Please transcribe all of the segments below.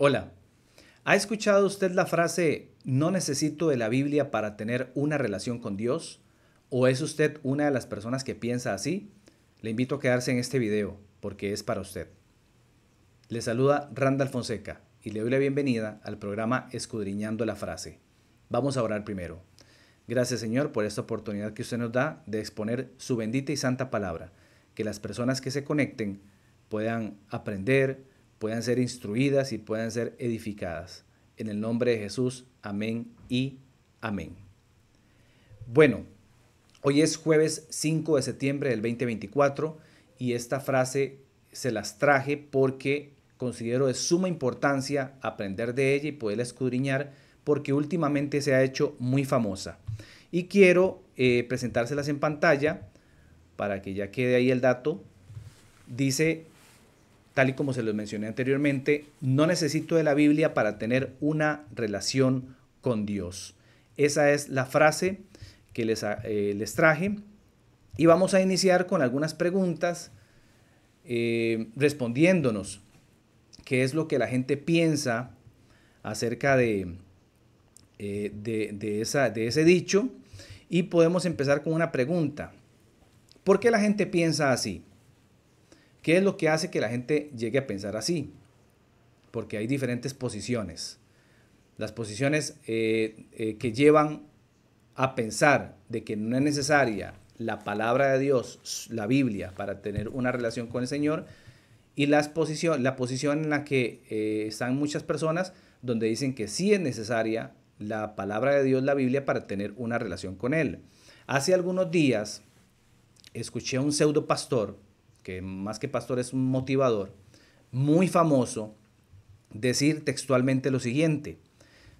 Hola, ¿ha escuchado usted la frase no necesito de la Biblia para tener una relación con Dios? ¿O es usted una de las personas que piensa así? Le invito a quedarse en este video porque es para usted. Le saluda Randall Fonseca y le doy la bienvenida al programa Escudriñando la Frase. Vamos a orar primero. Gracias, Señor, por esta oportunidad que usted nos da de exponer su bendita y santa palabra, que las personas que se conecten puedan aprender, puedan ser instruidas y puedan ser edificadas. En el nombre de Jesús, amén y amén. Bueno, hoy es jueves 5 de septiembre del 2024 y esta frase se las traje porque considero de suma importancia aprender de ella y poderla escudriñar porque últimamente se ha hecho muy famosa. Y quiero presentárselas en pantalla para que ya quede ahí el dato. Dice, tal y como se los mencioné anteriormente, no necesito de la Biblia para tener una relación con Dios. Esa es la frase que les traje y vamos a iniciar con algunas preguntas respondiéndonos qué es lo que la gente piensa acerca de ese dicho y podemos empezar con una pregunta. ¿Por qué la gente piensa así? ¿Qué es lo que hace que la gente llegue a pensar así? Porque hay diferentes posiciones. Las posiciones que llevan a pensar de que no es necesaria la palabra de Dios, la Biblia, para tener una relación con el Señor, y la posición en la que están muchas personas donde dicen que sí es necesaria la palabra de Dios, la Biblia, para tener una relación con Él. Hace algunos días escuché a un pseudo pastor, que más que pastor es un motivador, muy famoso, decir textualmente lo siguiente: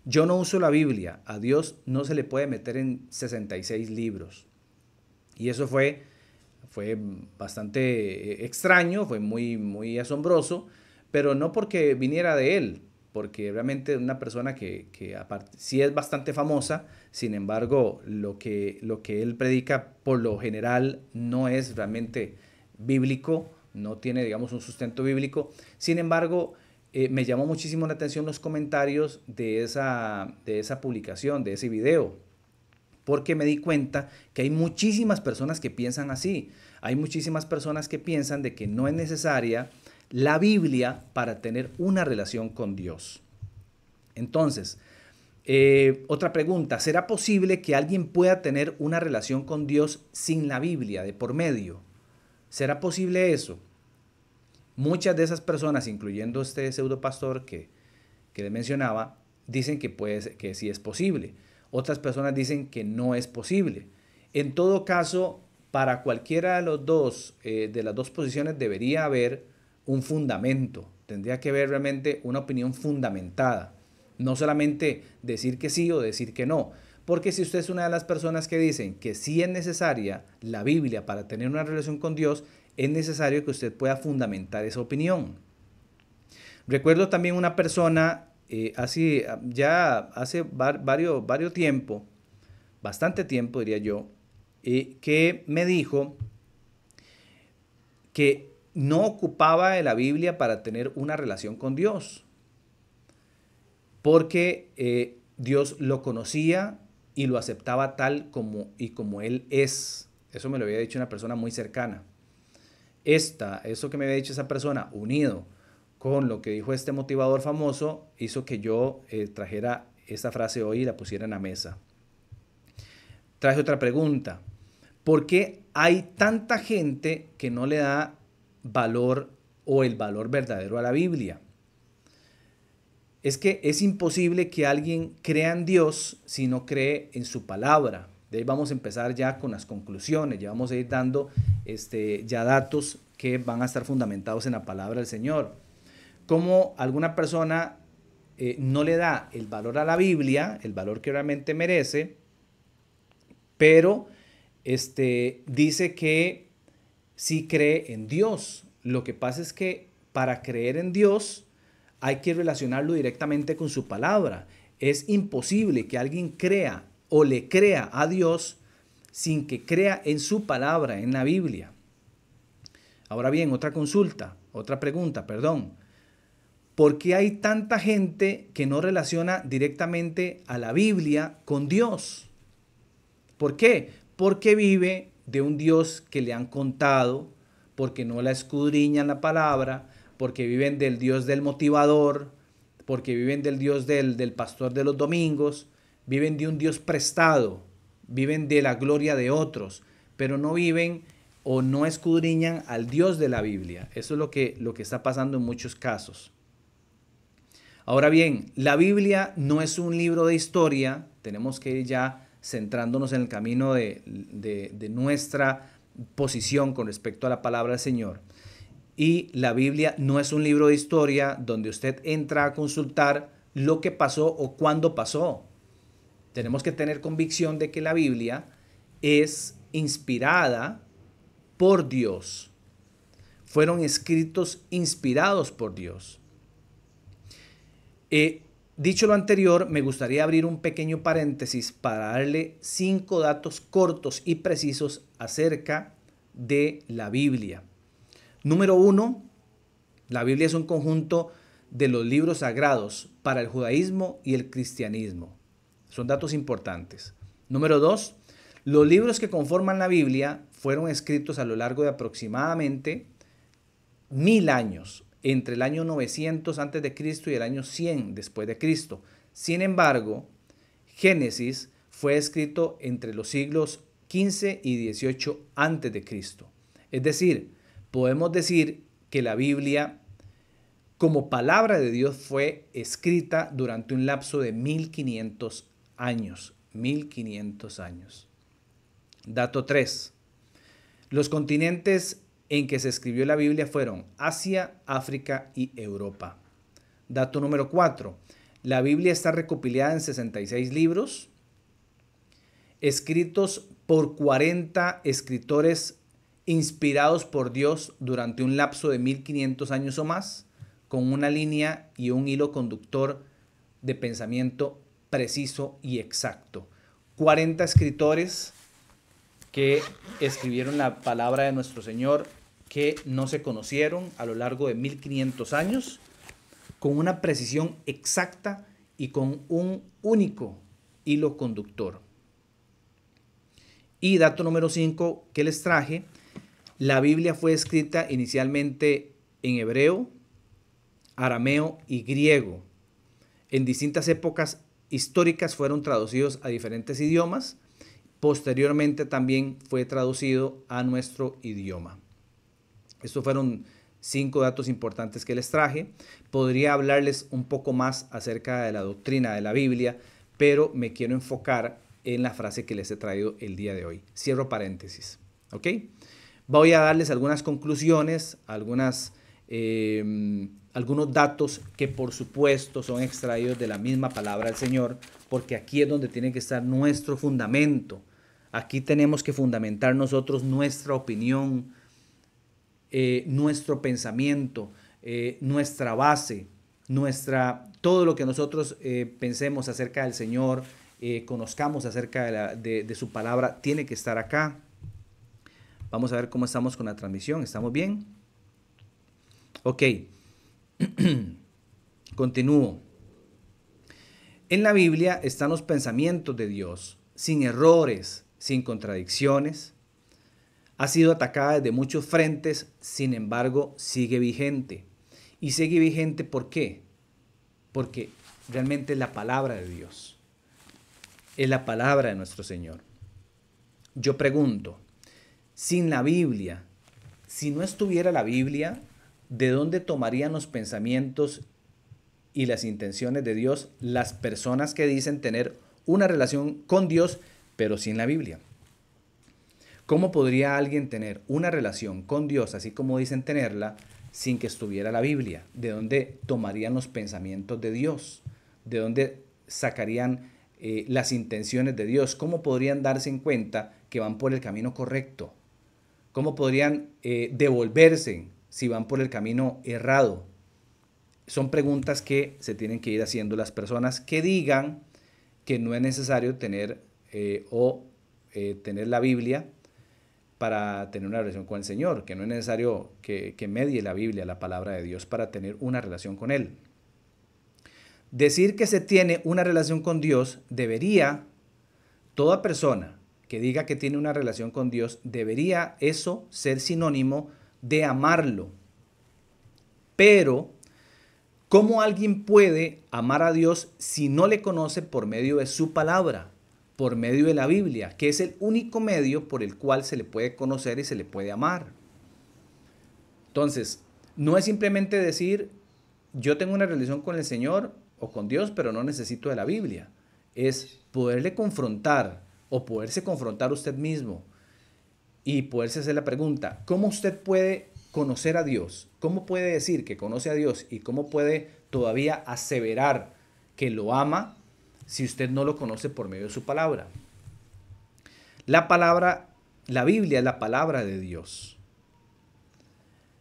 yo no uso la Biblia, a Dios no se le puede meter en 66 libros. Y eso fue bastante extraño, fue muy asombroso, pero no porque viniera de él, porque realmente es una persona que aparte, sí es bastante famosa. Sin embargo, lo que él predica por lo general no es realmente bíblico, no tiene, digamos, un sustento bíblico. Sin embargo, me llamó muchísimo la atención los comentarios de esa publicación, de ese video, porque me di cuenta que hay muchísimas personas que piensan así. Hay muchísimas personas que piensan de que no es necesaria la Biblia para tener una relación con Dios. Entonces, otra pregunta: ¿será posible que alguien pueda tener una relación con Dios sin la Biblia de por medio? ¿Será posible eso? Muchas de esas personas, incluyendo este pseudo pastor que le mencionaba, dicen que sí es posible. Otras personas dicen que no es posible. En todo caso, para cualquiera de las dos posiciones debería haber un fundamento. Tendría que haber realmente una opinión fundamentada. No solamente decir que sí o decir que no. Porque si usted es una de las personas que dicen que sí es necesaria la Biblia para tener una relación con Dios, es necesario que usted pueda fundamentar esa opinión. Recuerdo también una persona, ya hace varios tiempo, bastante tiempo diría yo, que me dijo que no ocupaba de la Biblia para tener una relación con Dios, porque Dios lo conocía y lo aceptaba tal como Él es. Eso me lo había dicho una persona muy cercana. Eso que me había dicho esa persona, unido con lo que dijo este motivador famoso, hizo que yo trajera esta frase hoy y la pusiera en la mesa. Traje otra pregunta: ¿por qué hay tanta gente que no le da valor o el valor verdadero a la Biblia? Es que es imposible que alguien crea en Dios si no cree en su palabra. De ahí vamos a empezar ya con las conclusiones, ya vamos a ir dando ya datos que van a estar fundamentados en la palabra del Señor. Como alguna persona no le da el valor a la Biblia, el valor que realmente merece, pero dice que sí cree en Dios. Lo que pasa es que para creer en Dios hay que relacionarlo directamente con su palabra. Es imposible que alguien crea o le crea a Dios sin que crea en su palabra, en la Biblia. Ahora bien, otra pregunta, perdón. ¿por qué hay tanta gente que no relaciona directamente a la Biblia con Dios? ¿Por qué? Porque vive de un Dios que le han contado, porque no la escudriñan la palabra, porque viven del Dios del motivador, porque viven del Dios del pastor de los domingos, viven de un Dios prestado, viven de la gloria de otros, pero no viven o no escudriñan al Dios de la Biblia. Eso es lo que está pasando en muchos casos. Ahora bien, la Biblia no es un libro de historia, tenemos que ir ya centrándonos en el camino de nuestra posición con respecto a la palabra del Señor. Y la Biblia no es un libro de historia donde usted entra a consultar lo que pasó o cuándo pasó. Tenemos que tener convicción de que la Biblia es inspirada por Dios. Fueron escritos inspirados por Dios. Dicho lo anterior, me gustaría abrir un pequeño paréntesis para darle 5 datos cortos y precisos acerca de la Biblia. Número 1, la Biblia es un conjunto de los libros sagrados para el judaísmo y el cristianismo. Son datos importantes. Número 2, los libros que conforman la Biblia fueron escritos a lo largo de aproximadamente 1000 años, entre el año 900 antes de Cristo y el año 100 después de Cristo. Sin embargo, Génesis fue escrito entre los siglos 15 y 18 antes de Cristo. Es decir, podemos decir que la Biblia como palabra de Dios fue escrita durante un lapso de 1500 años. 1500 años. Dato 3. Los continentes en que se escribió la Biblia fueron Asia, África y Europa. Dato número 4. La Biblia está recopilada en 66 libros, escritos por 40 escritores inspirados por Dios durante un lapso de 1500 años o más, con una línea y un hilo conductor de pensamiento preciso y exacto. 40 escritores que escribieron la palabra de nuestro Señor, que no se conocieron a lo largo de 1500 años, con una precisión exacta y con un único hilo conductor. Y dato número 5 que les traje, la Biblia fue escrita inicialmente en hebreo, arameo y griego. En distintas épocas históricas fueron traducidos a diferentes idiomas. Posteriormente también fue traducido a nuestro idioma. Estos fueron 5 datos importantes que les traje. Podría hablarles un poco más acerca de la doctrina de la Biblia, pero me quiero enfocar en la frase que les he traído el día de hoy. Cierro paréntesis. ¿Ok? Voy a darles algunas conclusiones, algunos datos que por supuesto son extraídos de la misma palabra del Señor, porque aquí es donde tiene que estar nuestro fundamento. Aquí tenemos que fundamentar nosotros nuestra opinión, nuestro pensamiento, nuestra base, todo lo que nosotros pensemos acerca del Señor, conozcamos acerca de su palabra, tiene que estar acá. Vamos a ver cómo estamos con la transmisión. ¿Estamos bien? Ok. Continúo. En la Biblia están los pensamientos de Dios, sin errores, sin contradicciones. Ha sido atacada desde muchos frentes, sin embargo, sigue vigente. Y sigue vigente, ¿por qué? Porque realmente es la palabra de Dios. Es la palabra de nuestro Señor. Yo pregunto, sin la Biblia, si no estuviera la Biblia, ¿de dónde tomarían los pensamientos y las intenciones de Dios las personas que dicen tener una relación con Dios, pero sin la Biblia? ¿Cómo podría alguien tener una relación con Dios, así como dicen tenerla, sin que estuviera la Biblia? ¿De dónde tomarían los pensamientos de Dios? ¿De dónde sacarían las intenciones de Dios? ¿Cómo podrían darse en cuenta que van por el camino correcto? ¿Cómo podrían devolverse si van por el camino errado? Son preguntas que se tienen que ir haciendo las personas que digan que no es necesario tener tener la Biblia para tener una relación con el Señor, que no es necesario que medie la Biblia, la palabra de Dios, para tener una relación con Él. Decir que se tiene una relación con Dios debería, toda persona que diga que tiene una relación con Dios, debería eso ser sinónimo de amarlo. Pero, ¿cómo alguien puede amar a Dios si no le conoce por medio de su palabra, por medio de la Biblia, que es el único medio por el cual se le puede conocer y se le puede amar? Entonces, no es simplemente decir, yo tengo una relación con el Señor o con Dios, pero no necesito de la Biblia. Es poderle confrontar o poderse confrontar usted mismo y poderse hacer la pregunta, ¿cómo usted puede conocer a Dios? ¿Cómo puede decir que conoce a Dios y cómo puede todavía aseverar que lo ama si usted no lo conoce por medio de su palabra? La palabra, la Biblia es la palabra de Dios.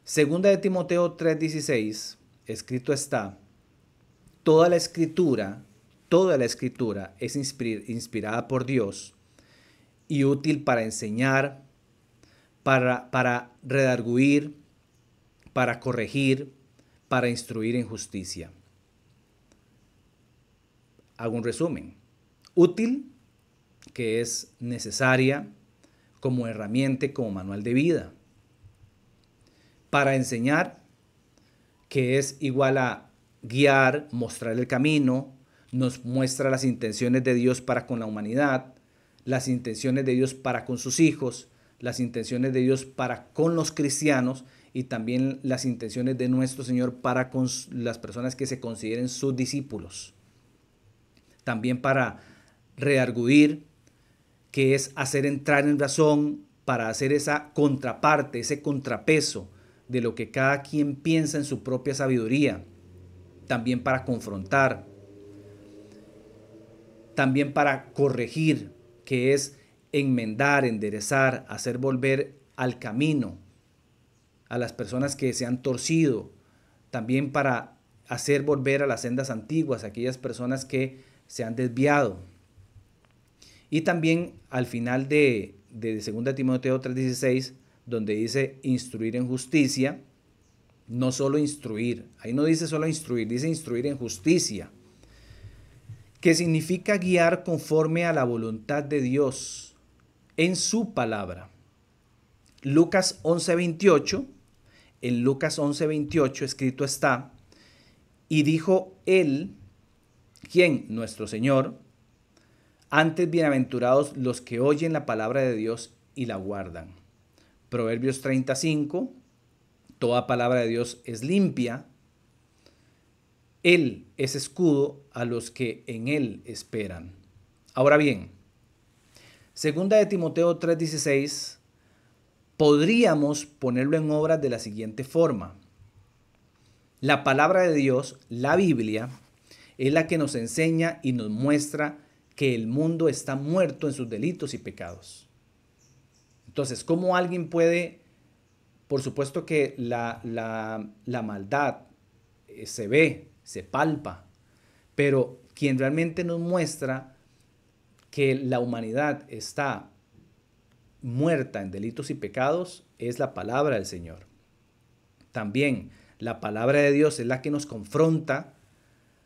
Segunda de Timoteo 3:16, escrito está, toda la escritura es inspirada por Dios y útil para enseñar, para redarguir, para corregir, para instruir en justicia. Hago un resumen. Útil, que es necesaria como herramienta, como manual de vida. Para enseñar, que es igual a guiar, mostrar el camino, nos muestra las intenciones de Dios para con la humanidad, las intenciones de Dios para con sus hijos, las intenciones de Dios para con los cristianos y también las intenciones de nuestro Señor para con las personas que se consideren sus discípulos. También para redarguir, que es hacer entrar en razón, para hacer esa contraparte, ese contrapeso de lo que cada quien piensa en su propia sabiduría. También para confrontar, también para corregir, que es enmendar, enderezar, hacer volver al camino a las personas que se han torcido, también para hacer volver a las sendas antiguas a aquellas personas que se han desviado. Y también al final de 2 Timoteo 3:16, donde dice instruir en justicia, no solo instruir, ahí no dice solo instruir, dice instruir en justicia, que significa guiar conforme a la voluntad de Dios en su palabra. Lucas 11:28, en Lucas 11:28 escrito está, y dijo él, ¿quién? Nuestro Señor, antes bienaventurados los que oyen la palabra de Dios y la guardan. Proverbios 35, toda palabra de Dios es limpia. Él es escudo a los que en Él esperan. Ahora bien, segunda de Timoteo 3:16, podríamos ponerlo en obras de la siguiente forma. La palabra de Dios, la Biblia, es la que nos enseña y nos muestra que el mundo está muerto en sus delitos y pecados. Entonces, ¿cómo alguien puede? Por supuesto que la maldad se ve, se palpa, pero quien realmente nos muestra que la humanidad está muerta en delitos y pecados es la palabra del Señor. También la palabra de Dios es la que nos confronta,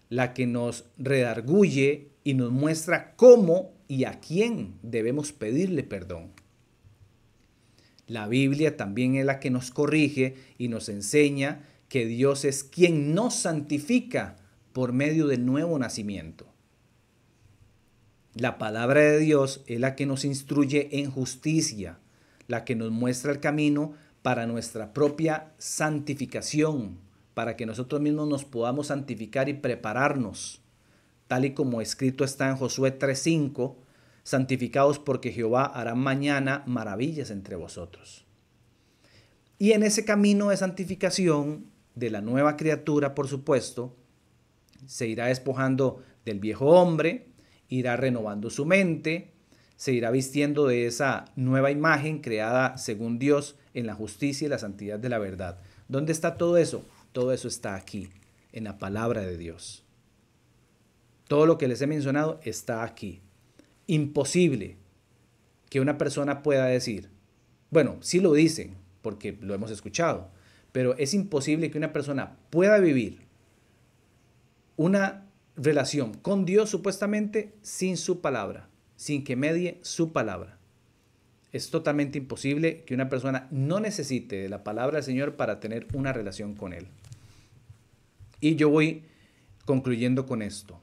la que nos redarguye y nos muestra cómo y a quién debemos pedirle perdón. La Biblia también es la que nos corrige y nos enseña que Dios es quien nos santifica por medio del nuevo nacimiento. La palabra de Dios es la que nos instruye en justicia, la que nos muestra el camino para nuestra propia santificación, para que nosotros mismos nos podamos santificar y prepararnos, tal y como escrito está en Josué 3:5, santificados porque Jehová hará mañana maravillas entre vosotros. Y en ese camino de santificación de la nueva criatura, por supuesto, se irá despojando del viejo hombre, irá renovando su mente, se irá vistiendo de esa nueva imagen creada según Dios en la justicia y la santidad de la verdad. ¿Dónde está todo eso? Todo eso está aquí, en la palabra de Dios. Todo lo que les he mencionado está aquí. Imposible que una persona pueda decir, bueno, sí lo dicen, porque lo hemos escuchado, pero es imposible que una persona pueda vivir una relación con Dios supuestamente sin su palabra, sin que medie su palabra. Es totalmente imposible que una persona no necesite de la palabra del Señor para tener una relación con Él. Y yo voy concluyendo con esto.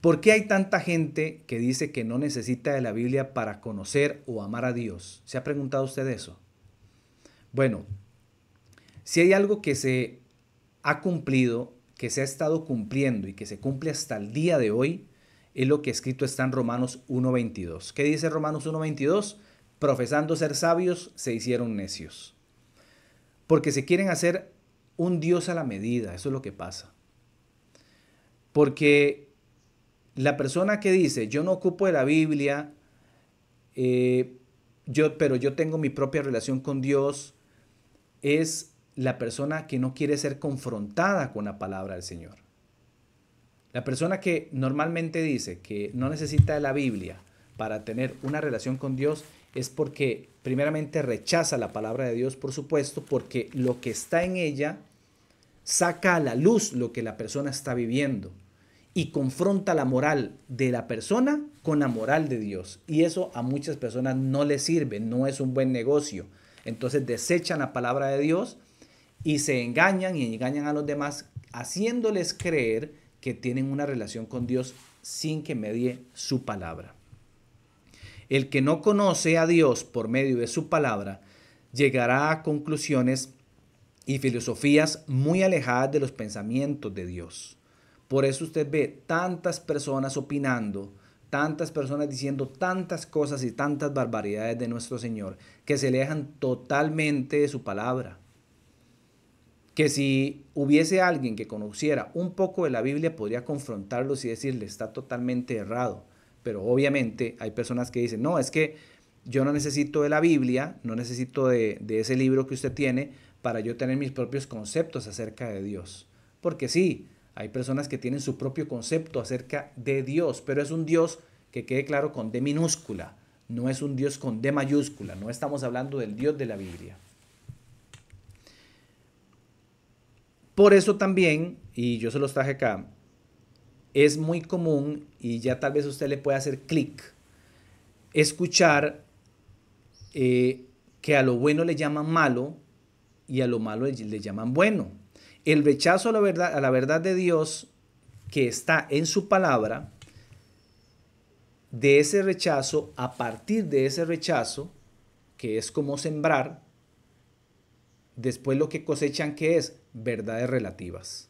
¿Por qué hay tanta gente que dice que no necesita de la Biblia para conocer o amar a Dios? ¿Se ha preguntado usted eso? Bueno, si hay algo que se ha cumplido, que se ha estado cumpliendo y que se cumple hasta el día de hoy, es lo que escrito está en Romanos 1:22. ¿Qué dice Romanos 1:22? Profesando ser sabios, se hicieron necios. Porque se quieren hacer un Dios a la medida, eso es lo que pasa. Porque la persona que dice, yo no ocupo de la Biblia, pero yo tengo mi propia relación con Dios, es la persona que no quiere ser confrontada con la palabra del Señor. La persona que normalmente dice que no necesita de la Biblia para tener una relación con Dios es porque primeramente rechaza la palabra de Dios, por supuesto, porque lo que está en ella saca a la luz lo que la persona está viviendo y confronta la moral de la persona con la moral de Dios. Y eso a muchas personas no les sirve, no es un buen negocio. Entonces desechan la palabra de Dios y se engañan y engañan a los demás haciéndoles creer que tienen una relación con Dios sin que medie su palabra. El que no conoce a Dios por medio de su palabra llegará a conclusiones y filosofías muy alejadas de los pensamientos de Dios. Por eso usted ve tantas personas opinando, tantas personas diciendo tantas cosas y tantas barbaridades de nuestro Señor, que se alejan totalmente de su palabra. Que si hubiese alguien que conociera un poco de la Biblia, podría confrontarlos y decirle, está totalmente errado. Pero obviamente hay personas que dicen, no, es que yo no necesito de la Biblia, no necesito de ese libro que usted tiene para yo tener mis propios conceptos acerca de Dios. Porque sí, hay personas que tienen su propio concepto acerca de Dios, pero es un Dios que quede claro con D minúscula, no es un Dios con D mayúscula, no estamos hablando del Dios de la Biblia. Por eso también, y yo se los traje acá, es muy común, y ya tal vez usted le pueda hacer clic, escuchar que a lo bueno le llaman malo y a lo malo le llaman bueno. El rechazo a la verdad de Dios que está en su palabra, de ese rechazo, a partir de ese rechazo, que es como sembrar, después lo que cosechan, que es verdades relativas.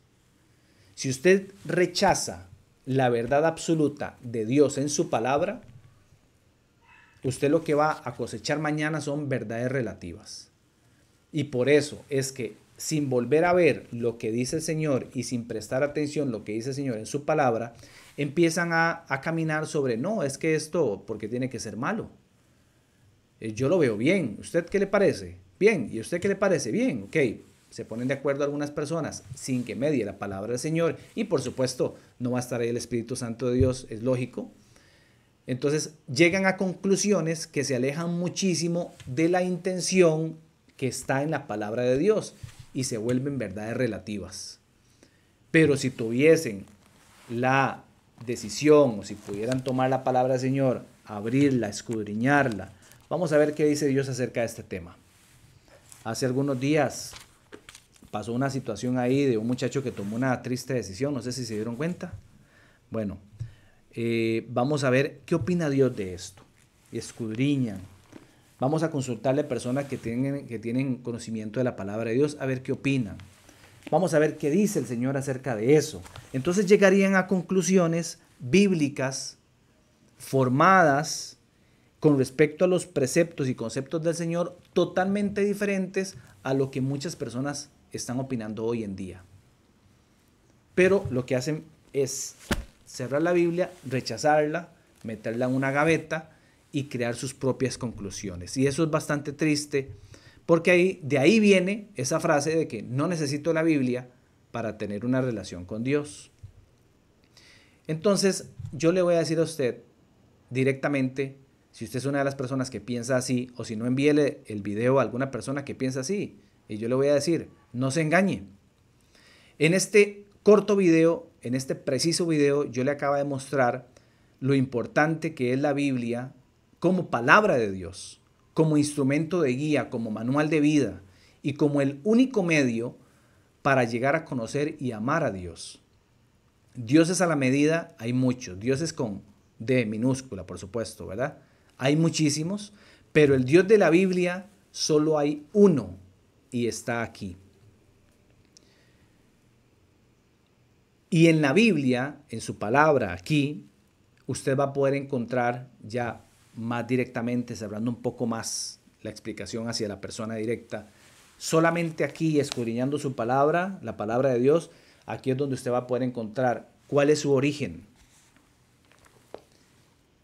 Si usted rechaza la verdad absoluta de Dios en su palabra, usted lo que va a cosechar mañana son verdades relativas. Y por eso es que sin volver a ver lo que dice el Señor y sin prestar atención a lo que dice el Señor en su palabra, empiezan a caminar sobre, no, es que esto, porque tiene que ser malo. Yo lo veo bien. ¿Usted qué le parece? Bien. ¿Y usted qué le parece? Bien. Ok. Se ponen de acuerdo algunas personas sin que medie la palabra del Señor. Y por supuesto, no va a estar ahí el Espíritu Santo de Dios, es lógico. Entonces, llegan a conclusiones que se alejan muchísimo de la intención que está en la palabra de Dios y se vuelven verdades relativas. Pero si tuviesen la decisión o si pudieran tomar la palabra del Señor, abrirla, escudriñarla, vamos a ver qué dice Dios acerca de este tema. Hace algunos días pasó una situación ahí de un muchacho que tomó una triste decisión, no sé si se dieron cuenta. Bueno, vamos a ver qué opina Dios de esto. Escudriñan. Vamos a consultarle a personas que tienen conocimiento de la palabra de Dios a ver qué opinan. Vamos a ver qué dice el Señor acerca de eso. Entonces llegarían a conclusiones bíblicas formadas con respecto a los preceptos y conceptos del Señor totalmente diferentes a lo que muchas personas están opinando hoy en día. Pero lo que hacen es cerrar la Biblia, rechazarla, meterla en una gaveta y crear sus propias conclusiones. Y eso es bastante triste porque de ahí viene esa frase de que no necesito la Biblia para tener una relación con Dios. Entonces, yo le voy a decir a usted directamente, si usted es una de las personas que piensa así, o si no, envíele el video a alguna persona que piensa así, y yo le voy a decir, no se engañe. En este corto video, en este preciso video, yo le acabo de mostrar lo importante que es la Biblia como palabra de Dios, como instrumento de guía, como manual de vida y como el único medio para llegar a conocer y amar a Dios. Dioses a la medida hay muchos, dioses con D minúscula, por supuesto, ¿verdad? Hay muchísimos, pero el Dios de la Biblia solo hay uno y está aquí. Y en la Biblia, en su palabra aquí, usted va a poder encontrar ya más directamente, cerrando un poco más la explicación hacia la persona directa. Solamente aquí, escudriñando su palabra, la palabra de Dios, aquí es donde usted va a poder encontrar cuál es su origen.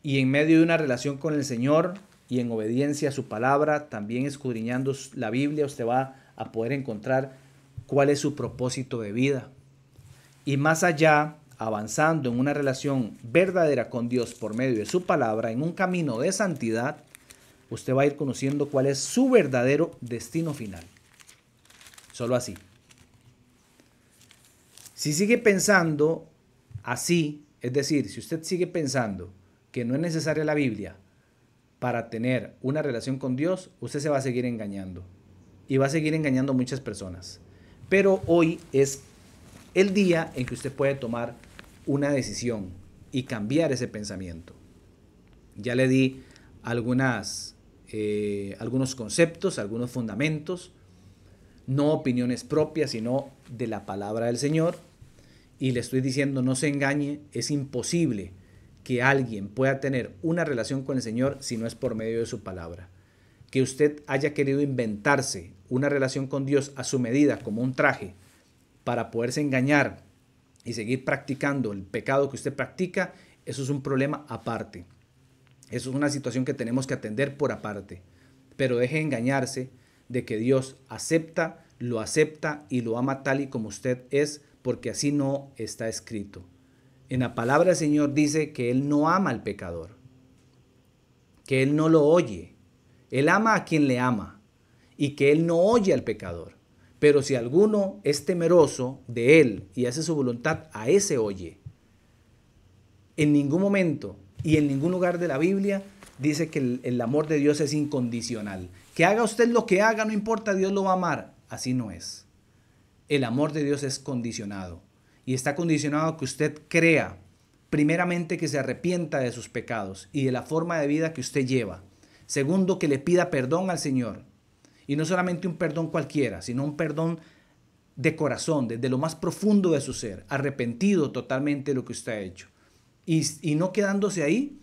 Y en medio de una relación con el Señor y en obediencia a su palabra, también escudriñando la Biblia, usted va a poder encontrar cuál es su propósito de vida. Y más allá, avanzando en una relación verdadera con Dios por medio de su palabra, en un camino de santidad, usted va a ir conociendo cuál es su verdadero destino final. Solo así. Si sigue pensando así, es decir, si usted sigue pensando que no es necesaria la Biblia para tener una relación con Dios, usted se va a seguir engañando. Y va a seguir engañando a muchas personas. Pero hoy es el día en que usted puede tomar una decisión y cambiar ese pensamiento. Ya le di algunos conceptos, algunos fundamentos, no opiniones propias, sino de la palabra del Señor. Y le estoy diciendo, no se engañe, es imposible que alguien pueda tener una relación con el Señor si no es por medio de su palabra. Que usted haya querido inventarse una relación con Dios a su medida, como un traje, para poderse engañar y seguir practicando el pecado que usted practica, eso es un problema aparte. Eso es una situación que tenemos que atender por aparte. Pero deje de engañarse de que Dios acepta y lo ama tal y como usted es, porque así no está escrito. En la palabra del Señor dice que Él no ama al pecador, que Él no lo oye. Él ama a quien le ama y que Él no oye al pecador. Pero si alguno es temeroso de Él y hace su voluntad, a ese oye. En ningún momento y en ningún lugar de la Biblia dice que el amor de Dios es incondicional. Que haga usted lo que haga, no importa, Dios lo va a amar. Así no es. El amor de Dios es condicionado. Y está condicionado a que usted crea, primeramente, que se arrepienta de sus pecados y de la forma de vida que usted lleva. Segundo, que le pida perdón al Señor. Y no solamente un perdón cualquiera, sino un perdón de corazón, desde lo más profundo de su ser, arrepentido totalmente de lo que usted ha hecho. Y no quedándose ahí,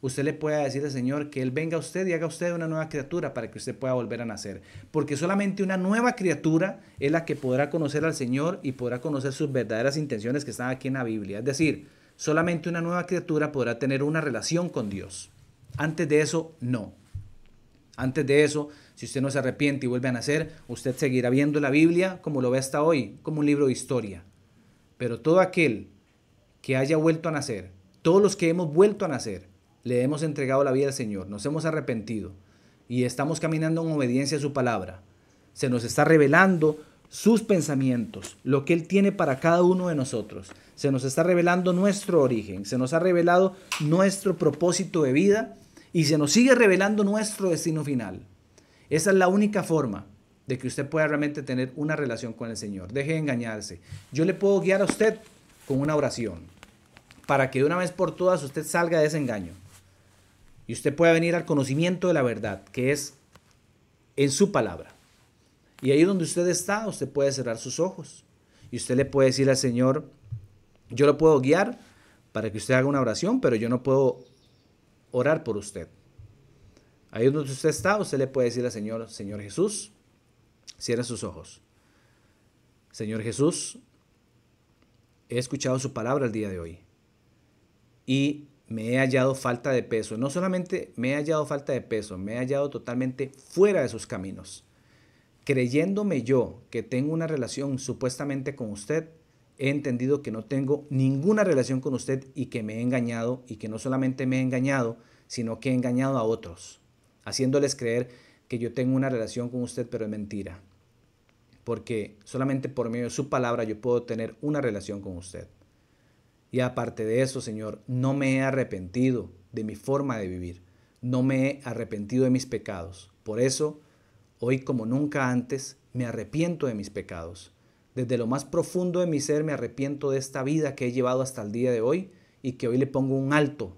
usted le puede decir al Señor que Él venga a usted y haga usted una nueva criatura para que usted pueda volver a nacer. Porque solamente una nueva criatura es la que podrá conocer al Señor y podrá conocer sus verdaderas intenciones que están aquí en la Biblia. Es decir, solamente una nueva criatura podrá tener una relación con Dios. Antes de eso, no. Antes de eso, si usted no se arrepiente y vuelve a nacer, usted seguirá viendo la Biblia como lo ve hasta hoy, como un libro de historia. Pero todo aquel que haya vuelto a nacer, todos los que hemos vuelto a nacer, le hemos entregado la vida al Señor, nos hemos arrepentido y estamos caminando en obediencia a su palabra. Se nos está revelando sus pensamientos, lo que Él tiene para cada uno de nosotros. Se nos está revelando nuestro origen, se nos ha revelado nuestro propósito de vida y se nos sigue revelando nuestro destino final. Esa es la única forma de que usted pueda realmente tener una relación con el Señor. Deje de engañarse. Yo le puedo guiar a usted con una oración para que de una vez por todas usted salga de ese engaño y usted pueda venir al conocimiento de la verdad, que es en su palabra. Y ahí donde usted está, usted puede cerrar sus ojos y usted le puede decir al Señor, yo lo puedo guiar para que usted haga una oración, pero yo no puedo orar por usted. Ahí donde usted está, usted le puede decir al Señor, Señor Jesús, cierre sus ojos. Señor Jesús, he escuchado su palabra el día de hoy y me he hallado falta de peso. No solamente me he hallado falta de peso, me he hallado totalmente fuera de sus caminos. Creyéndome yo que tengo una relación supuestamente con usted, he entendido que no tengo ninguna relación con usted y que me he engañado, y que no solamente me he engañado, sino que he engañado a otros, haciéndoles creer que yo tengo una relación con usted, pero es mentira. porque solamente por medio de su palabra yo puedo tener una relación con usted. Y aparte de eso, Señor, no me he arrepentido de mi forma de vivir, no me he arrepentido de mis pecados. Por eso, hoy como nunca antes, me arrepiento de mis pecados. Desde lo más profundo de mi ser me arrepiento de esta vida que he llevado hasta el día de hoy y que hoy le pongo un alto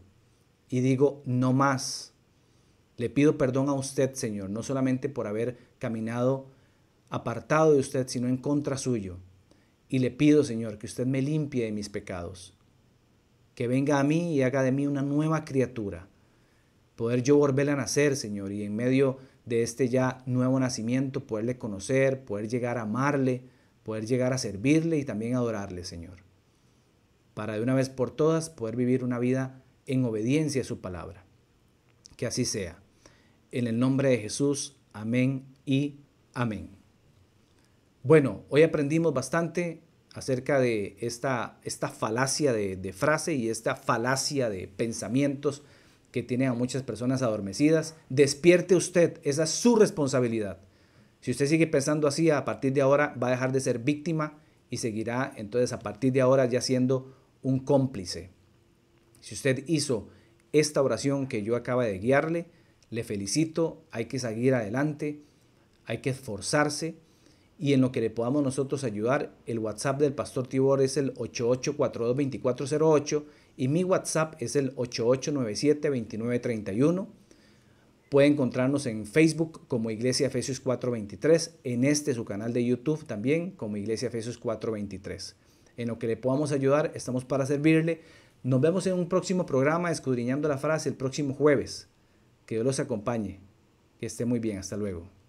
y digo, no más. Le pido perdón a usted, Señor, no solamente por haber caminado apartado de usted, sino en contra suyo. Y le pido, Señor, que usted me limpie de mis pecados, que venga a mí y haga de mí una nueva criatura. Poder yo volver a nacer, Señor, y en medio de este ya nuevo nacimiento, poderle conocer, poder llegar a amarle, poder llegar a servirle y también adorarle, Señor. Para de una vez por todas poder vivir una vida en obediencia a su palabra. Que así sea. En el nombre de Jesús, amén y amén. Bueno, hoy aprendimos bastante acerca de esta falacia de frase y esta falacia de pensamientos que tienen a muchas personas adormecidas. Despierte usted, esa es su responsabilidad. Si usted sigue pensando así, a partir de ahora va a dejar de ser víctima y seguirá entonces a partir de ahora ya siendo un cómplice. Si usted hizo esta oración que yo acabo de guiarle, le felicito, hay que seguir adelante, hay que esforzarse y en lo que le podamos nosotros ayudar, el WhatsApp del Pastor Tibor es el 88422408 y mi WhatsApp es el 88972931. Puede encontrarnos en Facebook como Iglesia Efesios 423, en su canal de YouTube también como Iglesia Efesios 423. En lo que le podamos ayudar, estamos para servirle. Nos vemos en un próximo programa Escudriñando la Frase el próximo jueves. Que Dios los acompañe. Que esté muy bien. Hasta luego.